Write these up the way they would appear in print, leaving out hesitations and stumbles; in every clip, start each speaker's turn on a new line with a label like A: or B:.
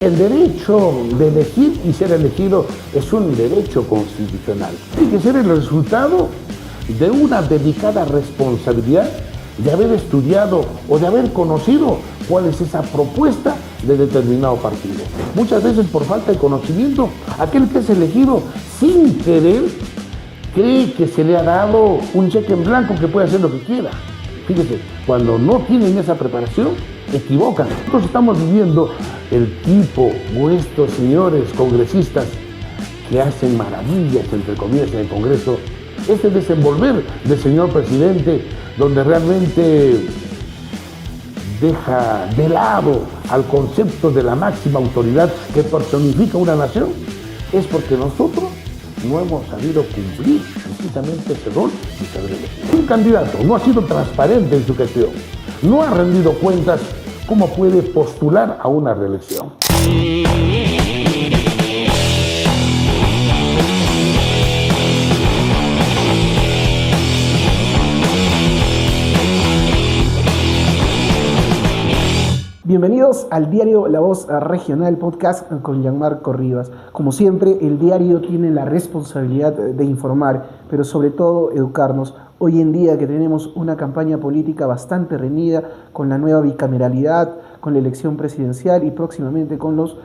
A: El derecho de elegir y ser elegido es un derecho constitucional. Tiene que ser el resultado de una dedicada responsabilidad de haber estudiado o de haber conocido cuál es esa propuesta de determinado partido. Muchas veces por falta de conocimiento, aquel que es elegido sin querer cree que se le ha dado un cheque en blanco que puede hacer lo que quiera. Fíjese, cuando no tienen esa preparación, equivocan. Nosotros estamos viviendo el tipo o estos señores congresistas que hacen maravillas, entre comillas, en el Congreso, este desenvolver del señor presidente, donde realmente deja de lado al concepto de la máxima autoridad que personifica una nación, es porque nosotros no hemos sabido cumplir precisamente ese rol y saber elegir. Un candidato no ha sido transparente en su gestión, no ha rendido cuentas. ¿Cómo puede postular a una reelección?
B: Bienvenidos al diario La Voz Regional Podcast con Gianmarco Rivas. Como siempre, el diario tiene la responsabilidad de informar, pero sobre todo educarnos. Hoy en día que tenemos una campaña política bastante reñida con la nueva bicameralidad, con la elección presidencial y próximamente con los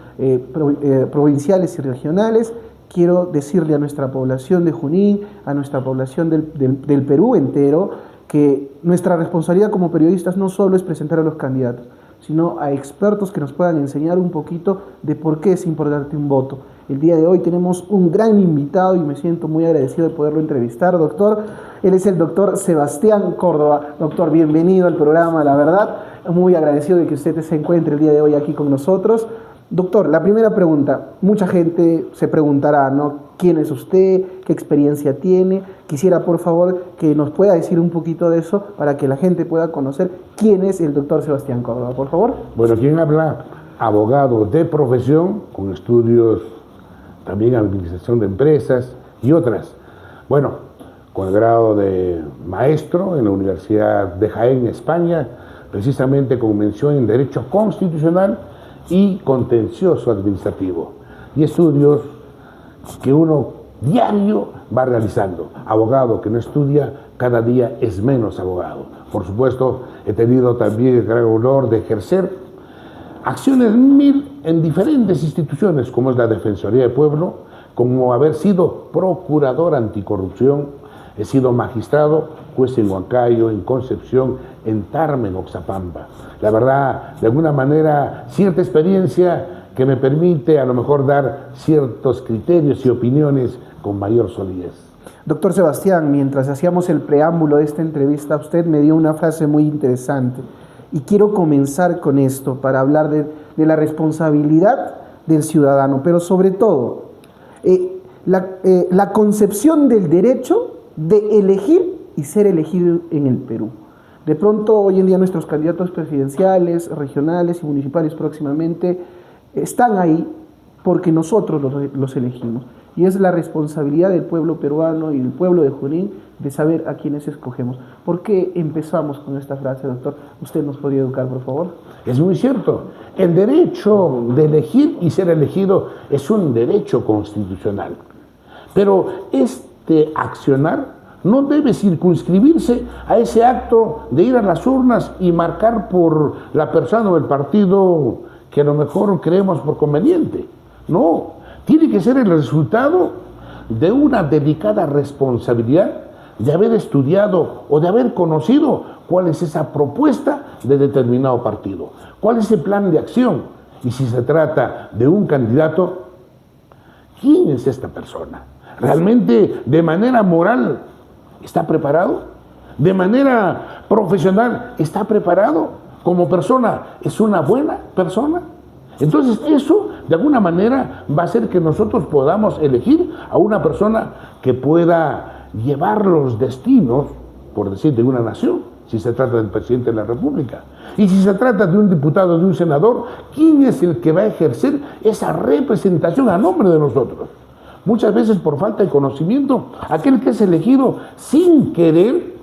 B: provinciales y regionales, quiero decirle a nuestra población de Junín, a nuestra población del Perú entero, que nuestra responsabilidad como periodistas no solo es presentar a los candidatos, sino a expertos que nos puedan enseñar un poquito de por qué es importante un voto. El día de hoy tenemos un gran invitado y me siento muy agradecido de poderlo entrevistar, doctor. Él es el doctor Sebastián Córdoba. Doctor, bienvenido al programa, la verdad, muy agradecido de que usted se encuentre el día de hoy aquí con nosotros. Doctor, la primera pregunta, mucha gente se preguntará, ¿no? ¿Quién es usted? ¿Qué experiencia tiene? Quisiera, por favor, que nos pueda decir un poquito de eso para que la gente pueda conocer quién es el doctor Sebastián Córdoba, por favor.
A: Bueno, ¿quién habla? Abogado de profesión, con estudios también en administración de empresas y otras. Bueno, con el grado de maestro en la Universidad de Jaén, España, precisamente con mención en Derecho Constitucional y Contencioso Administrativo. Y estudios que uno diario va realizando. Abogado que no estudia, cada día es menos abogado. Por supuesto, he tenido también el gran honor de ejercer acciones en diferentes instituciones, como es la Defensoría del Pueblo, como haber sido procurador anticorrupción, he sido magistrado, juez en Huancayo, en Concepción, en Tarma, en Oxapampa. La verdad, de alguna manera, cierta experiencia que me permite a lo mejor dar ciertos criterios y opiniones con mayor solidez.
B: Doctor Sebastián, mientras hacíamos el preámbulo de esta entrevista, usted me dio una frase muy interesante y quiero comenzar con esto para hablar de la responsabilidad del ciudadano, pero sobre todo la concepción del derecho de elegir y ser elegido en el Perú. De pronto, hoy en día nuestros candidatos presidenciales, regionales y municipales próximamente están ahí porque nosotros los elegimos. Y es la responsabilidad del pueblo peruano y del pueblo de Junín de saber a quiénes escogemos. ¿Por qué empezamos con esta frase, doctor? ¿Usted nos podría educar, por favor?
A: Es muy cierto. El derecho de elegir y ser elegido es un derecho constitucional. Pero este accionar no debe circunscribirse a ese acto de ir a las urnas y marcar por la persona o el partido que a lo mejor creemos por conveniente. No, tiene que ser el resultado de una dedicada responsabilidad de haber estudiado o de haber conocido cuál es esa propuesta de determinado partido, cuál es el plan de acción. Y si se trata de un candidato, ¿quién es esta persona? ¿Realmente de manera moral está preparado? ¿De manera profesional está preparado? ¿Como persona es una buena persona? Entonces eso de alguna manera va a hacer que nosotros podamos elegir a una persona que pueda llevar los destinos, por decir, de una nación, si se trata del presidente de la República. Y si se trata de un diputado, de un senador, ¿quién es el que va a ejercer esa representación a nombre de nosotros? Muchas veces por falta de conocimiento, aquel que es elegido sin querer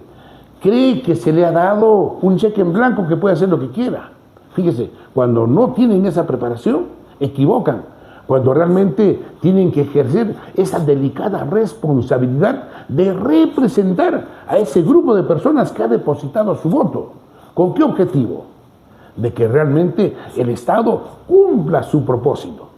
A: cree que se le ha dado un cheque en blanco que puede hacer lo que quiera. Fíjese, cuando no tienen esa preparación, equivocan cuando realmente tienen que ejercer esa delicada responsabilidad de representar a ese grupo de personas que ha depositado su voto. ¿Con qué objetivo? De que realmente el Estado cumpla su propósito.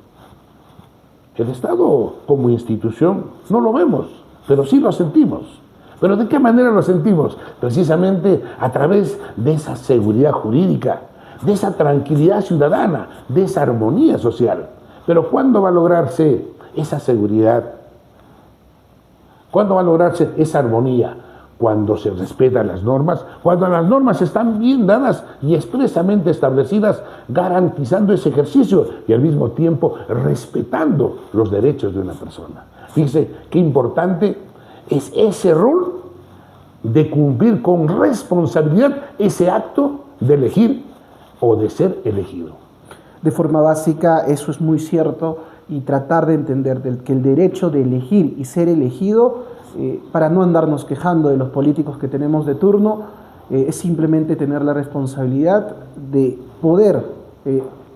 A: El Estado como institución no lo vemos, pero sí lo sentimos. ¿Pero de qué manera lo sentimos? Precisamente a través de esa seguridad jurídica, de esa tranquilidad ciudadana, de esa armonía social. Pero ¿cuándo va a lograrse esa seguridad? ¿Cuándo va a lograrse esa armonía? Cuando se respetan las normas, cuando las normas están bien dadas y expresamente establecidas, garantizando ese ejercicio y al mismo tiempo respetando los derechos de una persona. Fíjese qué importante es ese rol de cumplir con responsabilidad ese acto de elegir o de ser elegido.
B: De forma básica, eso es muy cierto, y tratar de entender que el derecho de elegir y ser elegido, para no andarnos quejando de los políticos que tenemos de turno, es simplemente tener la responsabilidad de poder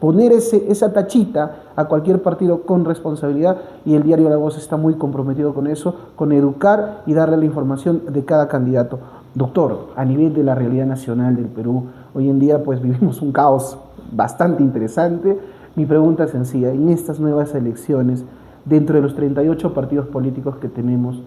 B: poner esa tachita a cualquier partido con responsabilidad, y el diario La Voz está muy comprometido con eso, con educar y darle la información de cada candidato. Doctor, a nivel de la realidad nacional del Perú, hoy en día pues vivimos un caos bastante interesante. Mi pregunta es sencilla: en estas nuevas elecciones, dentro de los 38 partidos políticos que tenemos,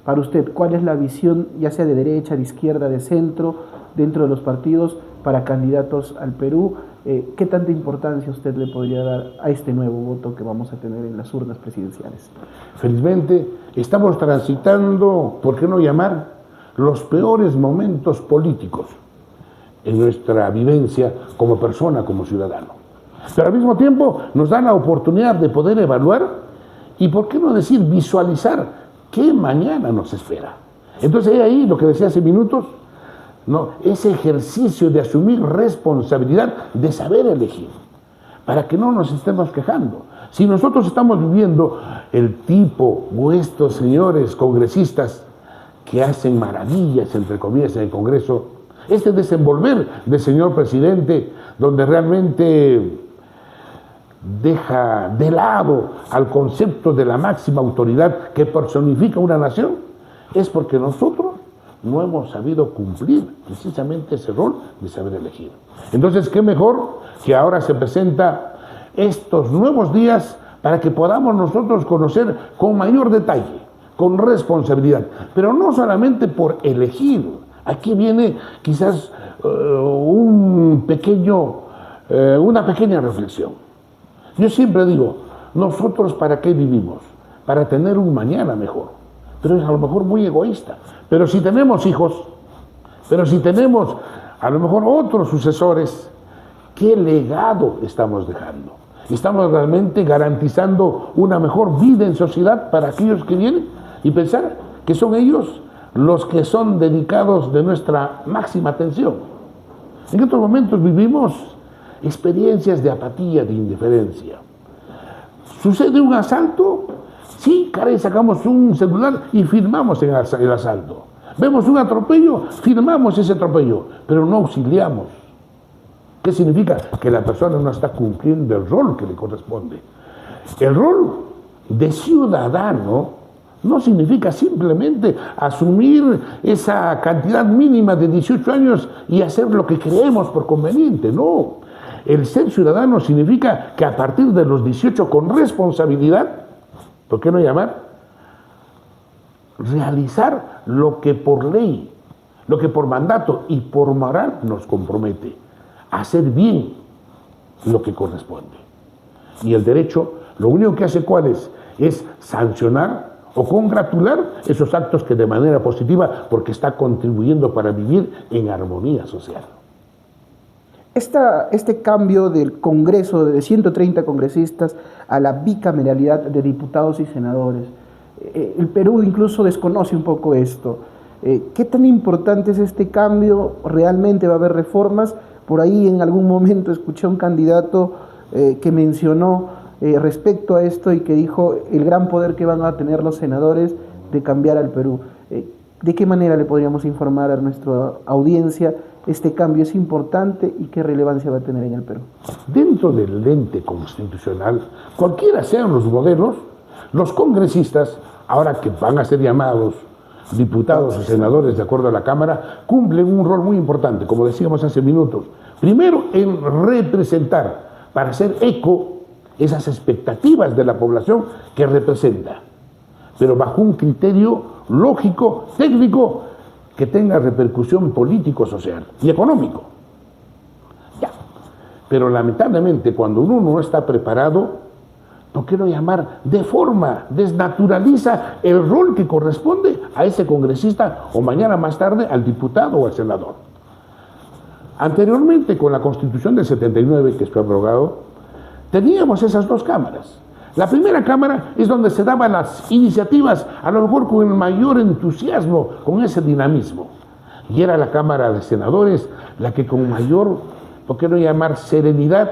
B: para usted, ¿cuál es la visión, ya sea de derecha, de izquierda, de centro, dentro de los partidos para candidatos al Perú? ¿Qué tanta importancia usted le podría dar a este nuevo voto que vamos a tener en las urnas presidenciales?
A: Felizmente estamos transitando, ¿por qué no llamar?, los peores momentos políticos en nuestra vivencia como persona, como ciudadano. Pero al mismo tiempo nos da la oportunidad de poder evaluar y, ¿por qué no decir, visualizar qué mañana nos espera? Entonces, ahí lo que decía hace minutos, no, ese ejercicio de asumir responsabilidad, de saber elegir, para que no nos estemos quejando. Si nosotros estamos viviendo el tipo o estos señores congresistas que hacen maravillas, entre comillas, en el Congreso, este desenvolver del señor presidente, donde realmente deja de lado al concepto de la máxima autoridad que personifica una nación, es porque nosotros no hemos sabido cumplir precisamente ese rol de saber elegir. Entonces, qué mejor que ahora se presenta estos nuevos días para que podamos nosotros conocer con mayor detalle, con responsabilidad, pero no solamente por elegir. Aquí viene quizás una pequeña reflexión. Yo siempre digo, nosotros ¿para qué vivimos? Para tener un mañana mejor. Pero es a lo mejor muy egoísta. Pero si tenemos hijos, pero si tenemos a lo mejor otros sucesores, ¿qué legado estamos dejando? ¿Estamos realmente garantizando una mejor vida en sociedad para aquellos que vienen? Y pensar que son ellos los que son dedicados de nuestra máxima atención. En estos momentos vivimos experiencias de apatía, de indiferencia. Sucede un asalto, sí, caray, sacamos un celular y filmamos el asalto. Vemos un atropello, filmamos ese atropello, pero no auxiliamos. ¿Qué significa? Que la persona no está cumpliendo el rol que le corresponde. El rol de ciudadano no significa simplemente asumir esa cantidad mínima de 18 años y hacer lo que creemos por conveniente, no. El ser ciudadano significa que a partir de los 18, con responsabilidad, ¿por qué no llamar?, realizar lo que por ley, lo que por mandato y por moral nos compromete, hacer bien lo que corresponde. Y el derecho, lo único que hace, ¿cuál es? Es sancionar o congratular esos actos que de manera positiva, porque está contribuyendo para vivir en armonía social.
B: Este cambio del Congreso de 130 congresistas a la bicameralidad de diputados y senadores, el Perú incluso desconoce un poco esto. ¿Qué tan importante es este cambio? ¿Realmente va a haber reformas? Por ahí en algún momento escuché a un candidato que mencionó respecto a esto y que dijo el gran poder que van a tener los senadores de cambiar al Perú. ¿De qué manera le podríamos informar a nuestra audiencia este cambio es importante y qué relevancia va a tener en el Perú?
A: Dentro del ente constitucional, cualquiera sean los modelos, los congresistas, ahora que van a ser llamados diputados o senadores de acuerdo a la Cámara, cumplen un rol muy importante, como decíamos hace minutos. Primero, en representar, para hacer eco esas expectativas de la población que representa, pero bajo un criterio lógico, técnico, que tenga repercusión político-social y económico. Ya. Pero lamentablemente, cuando uno no está preparado, ¿por qué no llamar de forma? Desnaturaliza el rol que corresponde a ese congresista o mañana más tarde al diputado o al senador. Anteriormente, con la Constitución del 79, que fue abrogado, teníamos esas dos cámaras. La primera cámara es donde se daban las iniciativas, a lo mejor con el mayor entusiasmo, con ese dinamismo. Y era la Cámara de Senadores la que con mayor, ¿por qué no llamar serenidad?,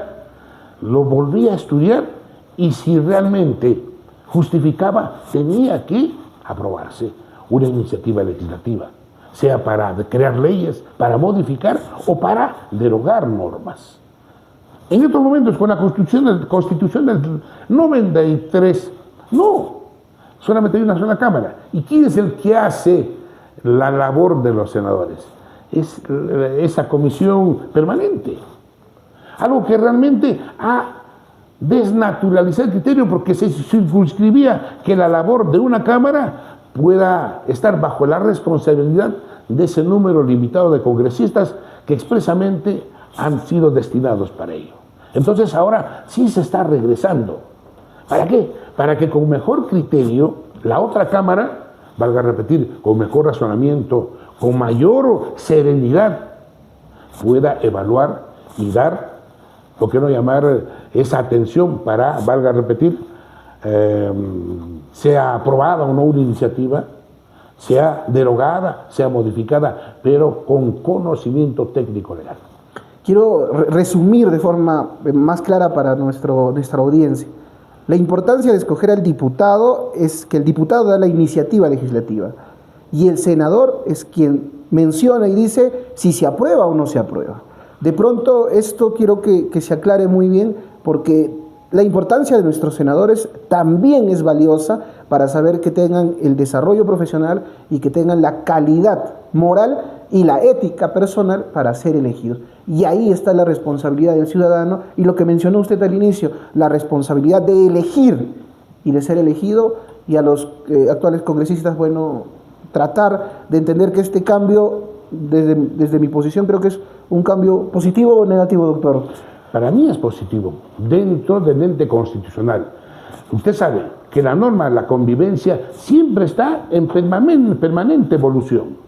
A: lo volvía a estudiar y si realmente justificaba, tenía que aprobarse una iniciativa legislativa, sea para crear leyes, para modificar o para derogar normas. En estos momentos, con la Constitución del 93, no, solamente hay una sola Cámara. ¿Y quién es el que hace la labor de los senadores? Es esa comisión permanente. Algo que realmente ha desnaturalizado el criterio porque se circunscribía que la labor de una Cámara pueda estar bajo la responsabilidad de ese número limitado de congresistas que expresamente han sido destinados para ello. Entonces ahora sí se está regresando. ¿Para qué? Para que con mejor criterio la otra Cámara, valga repetir, con mejor razonamiento, con mayor serenidad, pueda evaluar y dar, ¿por qué no llamar esa atención para, valga repetir, sea aprobada o no una iniciativa, sea derogada, sea modificada, pero con conocimiento técnico legal?
B: Quiero resumir de forma más clara para nuestra audiencia. La importancia de escoger al diputado es que el diputado da la iniciativa legislativa y el senador es quien menciona y dice si se aprueba o no se aprueba. De pronto esto quiero que se aclare muy bien porque la importancia de nuestros senadores también es valiosa para saber que tengan el desarrollo profesional y que tengan la calidad moral y la ética personal para ser elegidos. Y ahí está la responsabilidad del ciudadano y lo que mencionó usted al inicio, la responsabilidad de elegir y de ser elegido, y a los actuales congresistas, bueno, tratar de entender que este cambio, desde mi posición, creo que es un cambio positivo o negativo, doctor.
A: Para mí es positivo, dentro del ente constitucional. Usted sabe que la norma de la convivencia siempre está en permanente evolución.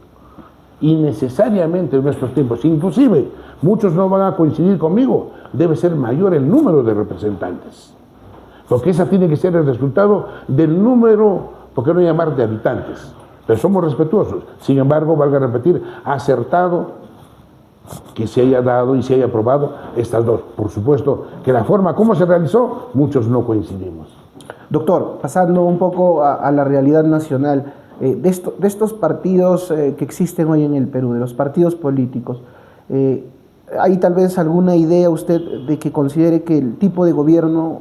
A: Y necesariamente en nuestros tiempos, inclusive muchos no van a coincidir conmigo, debe ser mayor el número de representantes, porque ese tiene que ser el resultado del número, ¿por qué no llamar de habitantes? Pero somos respetuosos. Sin embargo, valga repetir, ha acertado que se haya dado y se haya aprobado estas dos. Por supuesto que la forma como se realizó, muchos no coincidimos.
B: Doctor, pasando un poco a la realidad nacional, de estos partidos que existen hoy en el Perú, de los partidos políticos, ¿hay tal vez alguna idea usted de que considere que el tipo de gobierno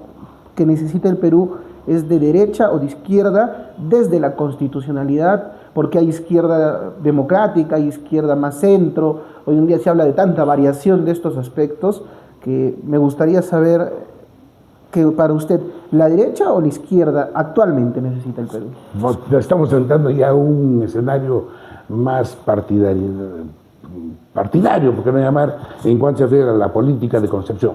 B: que necesita el Perú es de derecha o de izquierda desde la constitucionalidad? Porque hay izquierda democrática, hay izquierda más centro, hoy en día se habla de tanta variación de estos aspectos que me gustaría saber que para usted, ¿la derecha o la izquierda actualmente necesita el Perú?
A: Estamos entrando ya a un escenario más partidario, ¿por qué no llamar?, en cuanto se refiere a la política de concepción.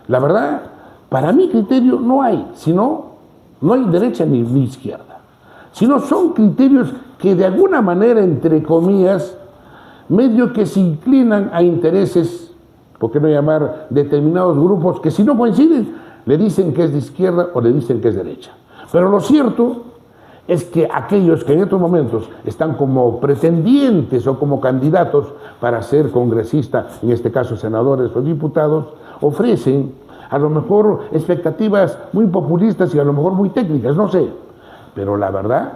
A: La verdad, para mi criterio no hay derecha ni izquierda, sino son criterios que de alguna manera, entre comillas, medio que se inclinan a intereses, ¿por qué no llamar?, determinados grupos que si no coinciden, le dicen que es de izquierda o le dicen que es derecha. Pero lo cierto es que aquellos que en estos momentos están como pretendientes o como candidatos para ser congresistas, en este caso senadores o diputados, ofrecen a lo mejor expectativas muy populistas y a lo mejor muy técnicas, no sé. Pero la verdad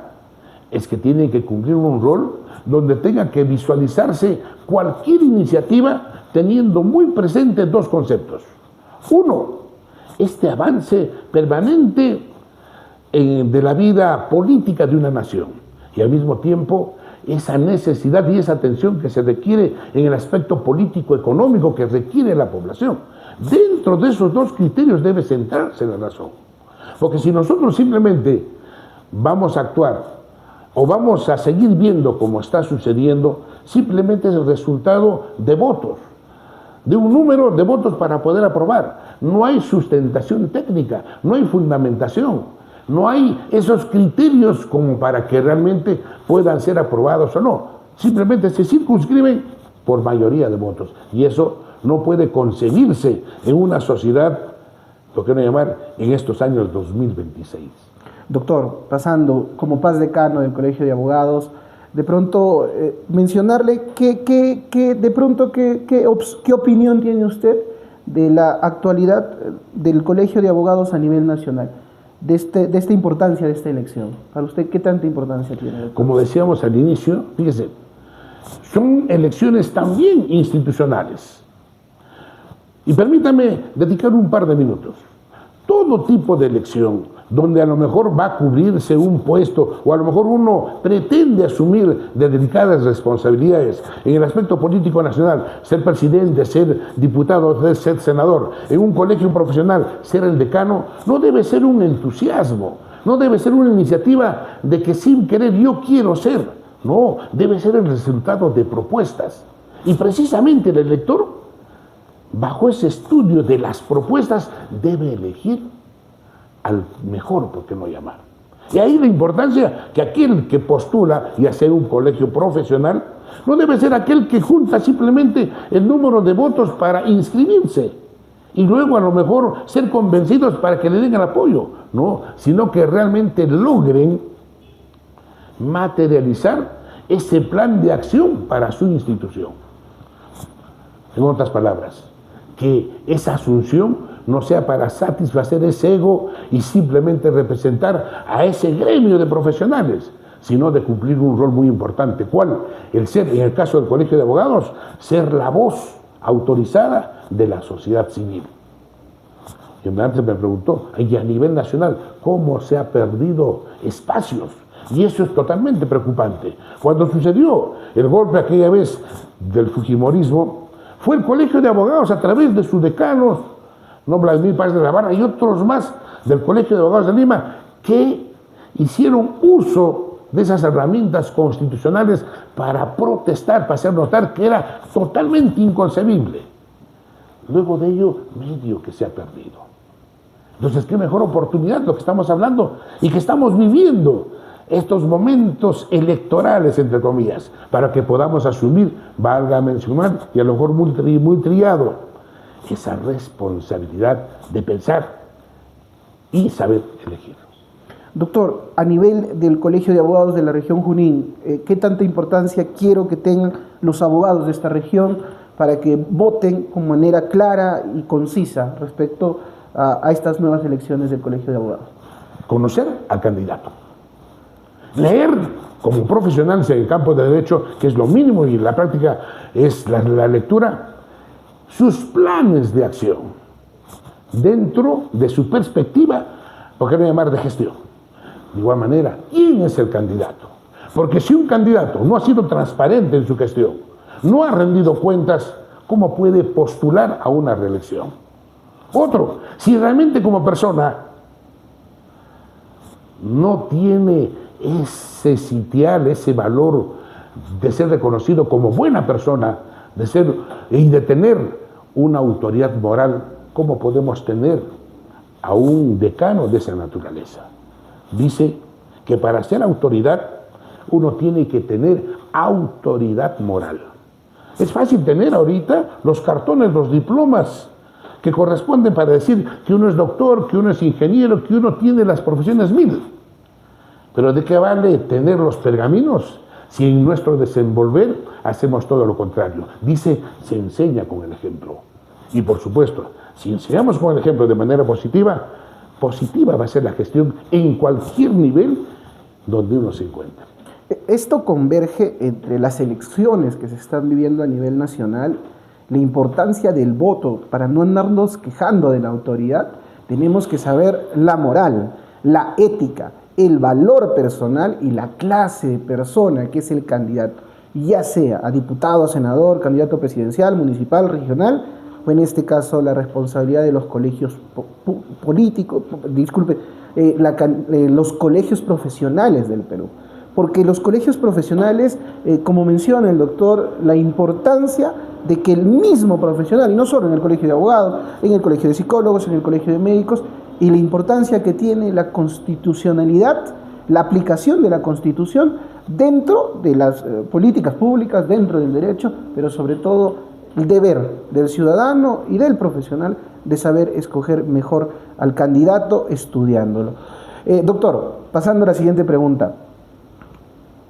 A: es que tienen que cumplir un rol donde tenga que visualizarse cualquier iniciativa teniendo muy presente dos conceptos. Uno, este avance permanente de la vida política de una nación y al mismo tiempo esa necesidad y esa atención que se requiere en el aspecto político-económico que requiere la población. Dentro de esos dos criterios debe centrarse la razón. Porque si nosotros simplemente vamos a actuar o vamos a seguir viendo como está sucediendo, simplemente es el resultado de votos, de un número de votos para poder aprobar. No hay sustentación técnica, no hay fundamentación. No hay esos criterios como para que realmente puedan ser aprobados o no. Simplemente se circunscriben por mayoría de votos. Y eso no puede concebirse en una sociedad, ¿por qué no llamar?, en estos años 2026.
B: Doctor, pasando como paz decano del Colegio de Abogados, de pronto mencionarle qué opinión tiene usted de la actualidad del Colegio de Abogados a nivel nacional. De esta importancia de esta elección. Para usted, ¿qué tanta importancia tiene?
A: Como decíamos al inicio, fíjese, son elecciones también institucionales. Y permítame dedicar un par de minutos. Todo tipo de elección, donde a lo mejor va a cubrirse un puesto o a lo mejor uno pretende asumir de delicadas responsabilidades en el aspecto político nacional, ser presidente, ser diputado, ser senador, en un colegio profesional, ser el decano, no debe ser un entusiasmo, no debe ser una iniciativa de que sin querer yo quiero ser, no, debe ser el resultado de propuestas. Y precisamente el elector, bajo ese estudio de las propuestas, debe elegir al mejor, ¿por qué no llamar? Y ahí la importancia que aquel que postula y hace un colegio profesional no debe ser aquel que junta simplemente el número de votos para inscribirse y luego a lo mejor ser convencidos para que le den el apoyo, no, sino que realmente logren materializar ese plan de acción para su institución. En otras palabras, que esa asunción no sea para satisfacer ese ego y simplemente representar a ese gremio de profesionales, sino de cumplir un rol muy importante. ¿Cuál? El ser, en el caso del Colegio de Abogados, ser la voz autorizada de la sociedad civil. Y antes me preguntó, y a nivel nacional, ¿cómo se ha perdido espacios? Y eso es totalmente preocupante. Cuando sucedió el golpe aquella vez del fujimorismo, fue el Colegio de Abogados a través de sus decanos, no Vladimir Páez de la Barra y otros más del Colegio de Abogados de Lima, que hicieron uso de esas herramientas constitucionales para protestar, para hacer notar que era totalmente inconcebible. Luego de ello, medio que se ha perdido. Entonces, qué mejor oportunidad lo que estamos hablando y que estamos viviendo estos momentos electorales, entre comillas, para que podamos asumir, valga mencionar, y a lo mejor muy trillado, esa responsabilidad de pensar y saber elegir.
B: Doctor, a nivel del Colegio de Abogados de la región Junín, ¿qué tanta importancia quiero que tengan los abogados de esta región para que voten con manera clara y concisa respecto a estas nuevas elecciones del Colegio de Abogados?
A: Conocer al candidato. Leer como profesional en el campo de derecho, que es lo mínimo y la práctica es la lectura, sus planes de acción dentro de su perspectiva, ¿por qué no llamar de gestión? De igual manera, ¿quién es el candidato? Porque si un candidato no ha sido transparente en su gestión, no ha rendido cuentas, ¿cómo puede postular a una reelección? Otro, si realmente como persona no tiene ese sitial, ese valor de ser reconocido como buena persona, de ser y de tener una autoridad moral, ¿cómo podemos tener a un decano de esa naturaleza? Dice que para ser autoridad uno tiene que tener autoridad moral. Es fácil tener ahorita los cartones, los diplomas que corresponden para decir que uno es doctor, que uno es ingeniero, que uno tiene las profesiones 1000. Pero ¿de qué vale tener los pergaminos si en nuestro desenvolver hacemos todo lo contrario? Dice, se enseña con el ejemplo. Y por supuesto, si enseñamos con el ejemplo de manera positiva, positiva va a ser la gestión en cualquier nivel donde uno se encuentre.
B: Esto converge entre las elecciones que se están viviendo a nivel nacional, la importancia del voto. Para no andarnos quejando de la autoridad, tenemos que saber la moral, la ética, el valor personal y la clase de persona que es el candidato, ya sea a diputado, a senador, candidato presidencial, municipal, regional, o en este caso la responsabilidad de los colegios políticos, los colegios profesionales del Perú. Porque los colegios profesionales, como menciona el doctor, la importancia de que el mismo profesional, y no solo en el colegio de abogados, en el colegio de psicólogos, en el colegio de médicos, y la importancia que tiene la constitucionalidad, la aplicación de la Constitución dentro de las políticas públicas, dentro del derecho, pero sobre todo el deber del ciudadano y del profesional de saber escoger mejor al candidato estudiándolo. Doctor, pasando a la siguiente pregunta.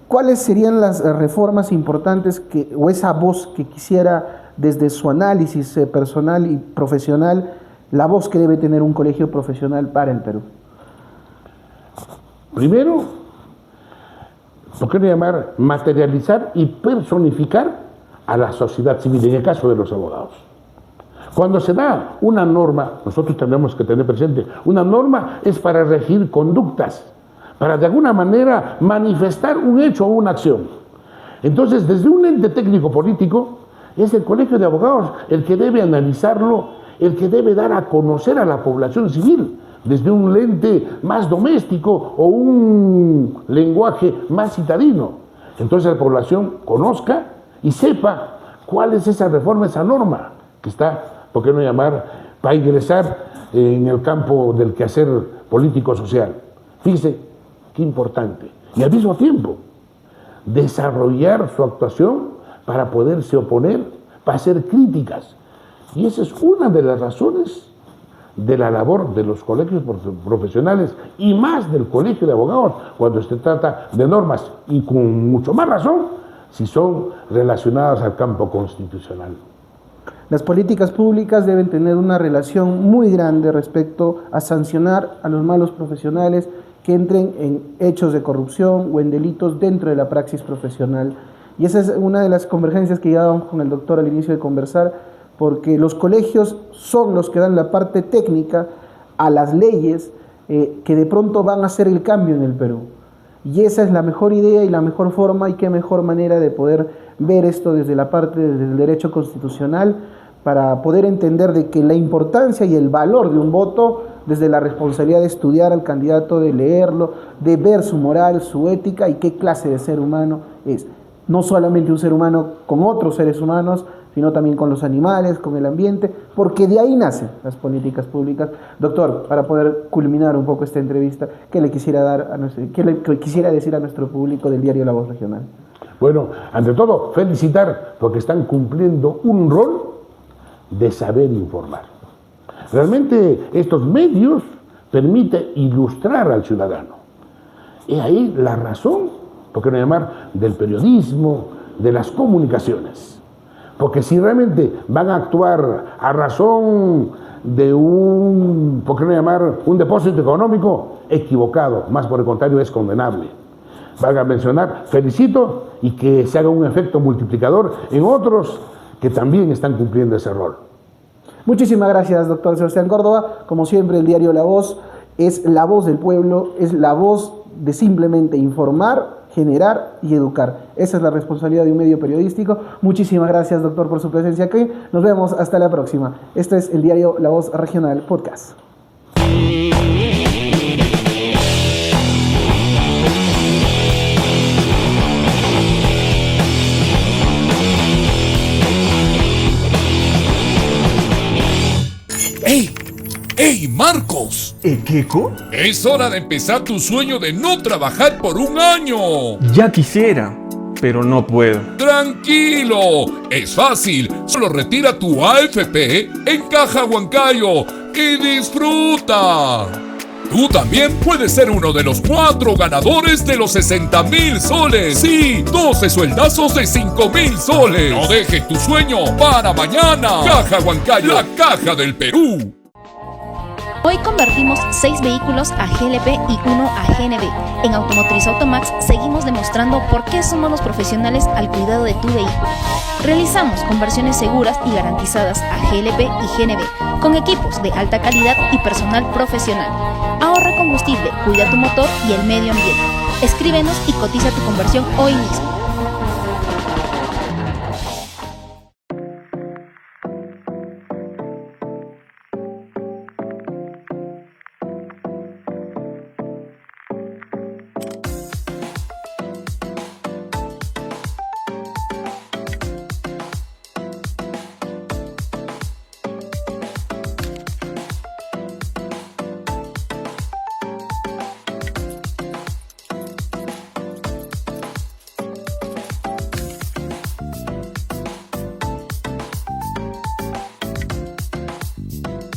B: ¿Cuáles serían las reformas importantes o esa voz que quisiera desde su análisis personal y profesional, la voz que debe tener un colegio profesional para el Perú?
A: Primero, ¿por qué no llamar materializar y personificar a la sociedad civil, en el caso de los abogados? Cuando se da una norma, nosotros tenemos que tener presente, una norma es para regir conductas, para de alguna manera manifestar un hecho o una acción. Entonces, desde un ente técnico político, es el Colegio de Abogados el que debe analizarlo, el que debe dar a conocer a la población civil, desde un lente más doméstico o un lenguaje más citadino. Entonces la población conozca y sepa cuál es esa reforma, esa norma que está, ¿por qué no llamar?, para ingresar en el campo del quehacer político-social. Fíjese, qué importante. Y al mismo tiempo, desarrollar su actuación para poderse oponer, para hacer críticas. Y esa es una de las razones de la labor de los colegios profesionales y más del Colegio de Abogados cuando se trata de normas, y con mucho más razón si son relacionadas al campo constitucional.
B: Las políticas públicas deben tener una relación muy grande respecto a sancionar a los malos profesionales que entren en hechos de corrupción o en delitos dentro de la praxis profesional. Y esa es una de las convergencias que llevábamos con el doctor al inicio de conversar, porque los colegios son los que dan la parte técnica a las leyes que de pronto van a hacer el cambio en el Perú. Y esa es la mejor idea y la mejor forma, y qué mejor manera de poder ver esto desde la parte del derecho constitucional, para poder entender de que la importancia y el valor de un voto, desde la responsabilidad de estudiar al candidato, de leerlo, de ver su moral, su ética y qué clase de ser humano es. No solamente un ser humano con otros seres humanos, sino también con los animales, con el ambiente, porque de ahí nacen las políticas públicas. Doctor, para poder culminar un poco esta entrevista, ¿qué le quisiera decir a nuestro público del diario La Voz Regional?
A: Bueno, ante todo, felicitar porque están cumpliendo un rol de saber informar. Realmente estos medios permiten ilustrar al ciudadano. Y ahí la razón, ¿por qué no llamar?, del periodismo, de las comunicaciones. Porque si realmente van a actuar a razón de un, ¿por qué no llamar?, un depósito económico, equivocado, más por el contrario es condenable. Valga mencionar, felicito y que se haga un efecto multiplicador en otros que también están cumpliendo ese rol.
B: Muchísimas gracias, doctor Sebastián Córdoba. Como siempre, el diario La Voz es la voz del pueblo, es la voz de simplemente informar, generar y educar. Esa es la responsabilidad de un medio periodístico. Muchísimas gracias, doctor, por su presencia aquí. Nos vemos hasta la próxima. Este es el diario La Voz Regional Podcast.
C: ¡Ey! ¡Ey, Marcos!
D: ¿Equeco?
C: Es hora de empezar tu sueño de no trabajar por un año.
D: Ya quisiera, pero no puedo.
C: ¡Tranquilo! Es fácil. Solo retira tu AFP en Caja Huancayo y disfruta. Tú también puedes ser uno de los 4 ganadores de los 60,000 soles. Sí, 12 sueldazos de 5,000 soles. No dejes tu sueño para mañana. Caja Huancayo, la caja del Perú.
E: Hoy convertimos 6 vehículos a GLP y 1 a GNV. En Automotriz Automax seguimos demostrando por qué somos los profesionales al cuidado de tu vehículo. Realizamos conversiones seguras y garantizadas a GLP y GNV, con equipos de alta calidad y personal profesional. Ahorra combustible, cuida tu motor y el medio ambiente. Escríbenos y cotiza tu conversión hoy mismo.